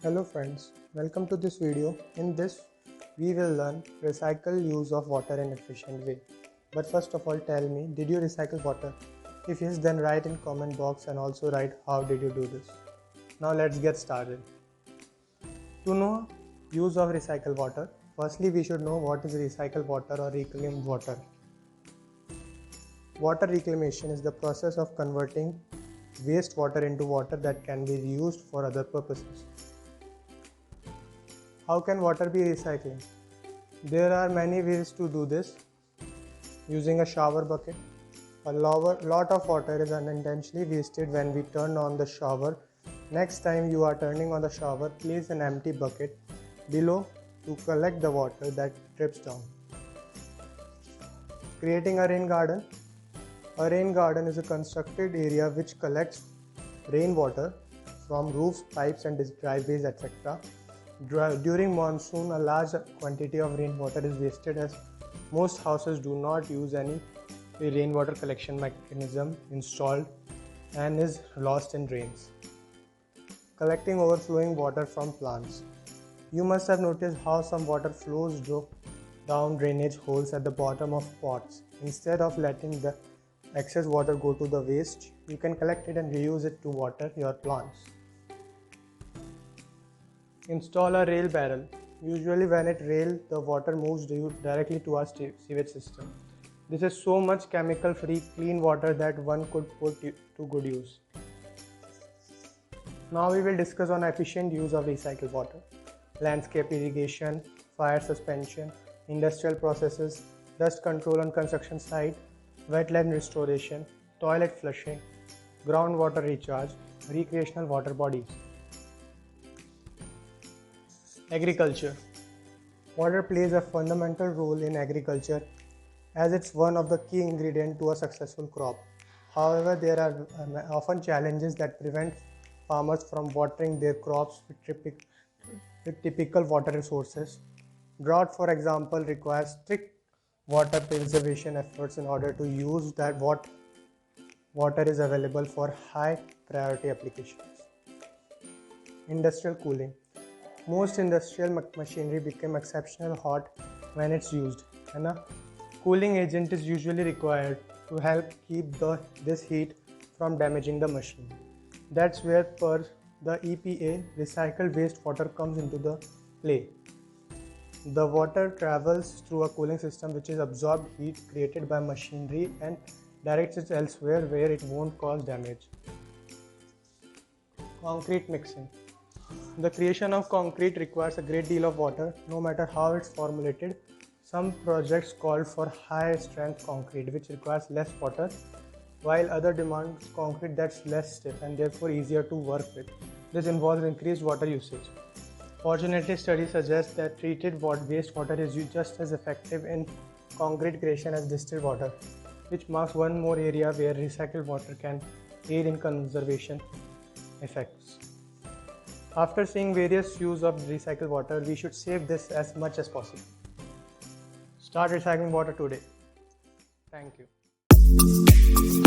Hello friends, welcome to this video. In this, we will learn recycle use of water in efficient way. But first of all, tell me, did you recycle water? If yes, then write in comment box and also write how did you do this. Now let's get started. To know use of recycled water, firstly we should know what is recycled water or reclaimed water. Water reclamation is the process of converting wastewater into water that can be reused for other purposes. How can water be recycled? There are many ways to do this. Using a shower bucket. A lot of water is unintentionally wasted when we turn on the shower. Next time you are turning on the shower, place an empty bucket below to collect the water that drips down. Creating a rain garden. A rain garden is a constructed area which collects rainwater from roofs, pipes and driveways, etc. During monsoon, a large quantity of rainwater is wasted as most houses do not use any rainwater collection mechanism installed and is lost in drains. Collecting overflowing water from plants. You must have noticed how some water flows down drainage holes at the bottom of pots. Instead of letting the excess water go to the waste, you can collect it and reuse it to water your plants. Install a rail barrel. Usually when it rails, the water moves directly to our sewage system. This is so much chemical-free, clean water that one could put to good use. Now we will discuss on efficient use of recycled water. Landscape irrigation, fire suspension, industrial processes, dust control on construction site, wetland restoration, toilet flushing, groundwater recharge, recreational water bodies. Agriculture. Water plays a fundamental role in agriculture as it's one of the key ingredients to a successful crop. However, there are often challenges that prevent farmers from watering their crops with typical water resources. Drought, for example, requires strict water preservation efforts in order to use that what water is available for high priority applications. Industrial cooling. Most industrial machinery become exceptionally hot when it's used, and a cooling agent is usually required to help keep this heat from damaging the machine. That's where per the EPA, recycled wastewater comes into the play. The water travels through a cooling system which is absorbed heat created by machinery and directs it elsewhere where it won't cause damage. Concrete mixing. The creation of concrete requires a great deal of water, no matter how it's formulated. Some projects call for high strength concrete which requires less water, while other demands concrete that's less stiff and therefore easier to work with. This involves increased water usage. Fortunately, studies suggest that treated wastewater is just as effective in concrete creation as distilled water, which marks one more area where recycled water can aid in conservation effects. After seeing various uses of recycled water, we should save this as much as possible. Start recycling water today. Thank you.